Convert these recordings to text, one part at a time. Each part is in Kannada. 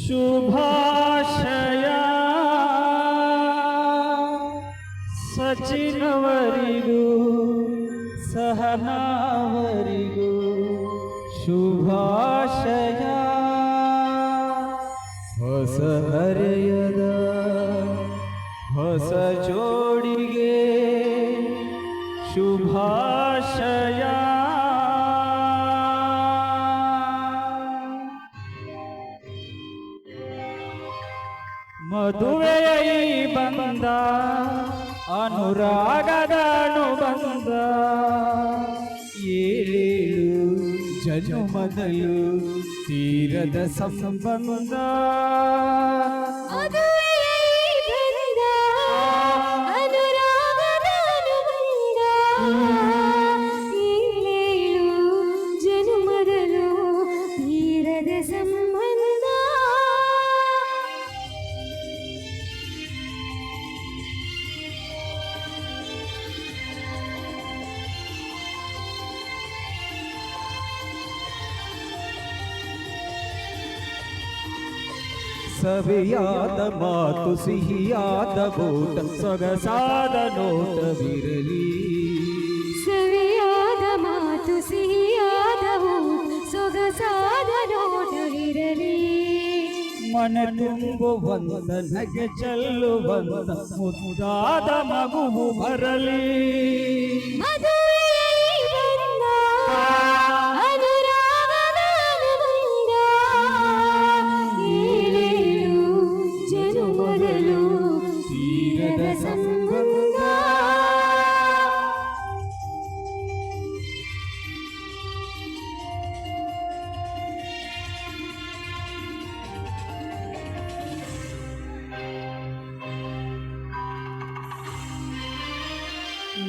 ಶುಭಾಶಯ ಸಚಿನವರಿಗೂ ಸಹನಾವರಿಗೂ ಶುಭಾಶಯ ಹೊಸ ಹರೆಯದ ಹೊಸ ಜೋಡಿಗೆ ಶುಭಾಶಯ ಮದುವೆಯ ಈ ಬಂದ ಅನುರಾಗದ ಅನುಬಂಧ ಏಳೇಳು ಜನ್ಮದಲ್ಲೂ ತೀರದ ಸಂಬಂಧ ಸವಿಯಾದ ಮಾತು ಸಿಹಿಯಾದ ಬೋಟ ಸೊಗಸಾದ ನೋಟವಿರಲಿ ಸವಿಯಾದ ಮಾತು ಸಿಹಿಯಾದ ಸೊಗಸಾದ ನೋಟವಿರಲಿ ಮನೆ ತುಂಬುವಂತ ನಗೆ ಚೆಲ್ಲುವಂತ ಮುದ್ದಾದ ಮಗುವು ಬರಲಿ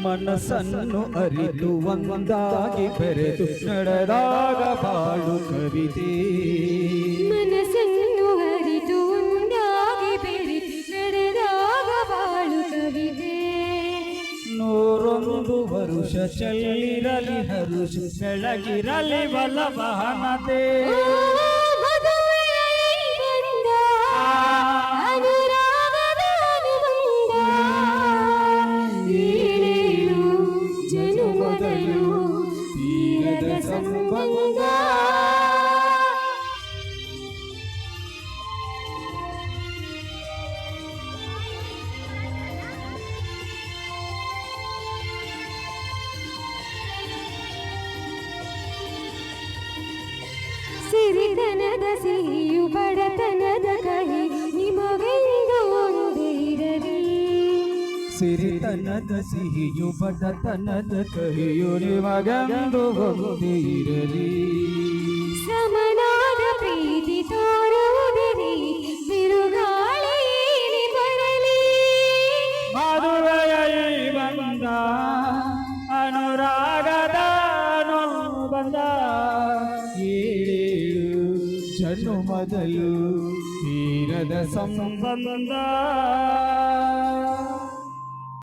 ಮನಸ್ಸನ್ನು ಅರಿತು ಒಂದಾಗಿ ಬೆರೆತು ನಡೆದಾಗ ಬಾಳು ಕವಿತೆ ಮನಸ್ಸನ್ನು ಅರಿತು ಒಂದಾಗಿ ಬೆರೆತು ನಡೆದಾಗ ಬಾಳು ಕವಿತೆ ನೂರೊಂದು ವರುಷ ಚೆಲ್ಲಿರಲಿ ಹರುಷ ಬೆಳಗಿರಲಿ ಬಲವಹನತೆ ಸಿರಿತನದ ಸಿಹಿಯು ಬಡತನದ ಕಹಿ ನಿಮಗೆಂದು ಒಂದೇ ಇರಲಿ ಸಿರಿತನದ ಸಿಹಿಯು ಬಡತನದ ಕಹಿಯು ನಿಮಗೆಂದು ಒಂದೇ ಇರಲಿ ಸಮನಾದ ಪ್ರೀತಿ ತೋರುವುದಿರಿ ಬಿರುಗಾಳಿ ಬರಲಿ ಮದುವೆಯ ಈ ಬಂದ ಅನುರಾಗದ ಅನುಬಂಧ ಏಳೇಳು ಜನ್ಮದಲ್ಲೂ ತೀರದ ಸಂಬಂಧ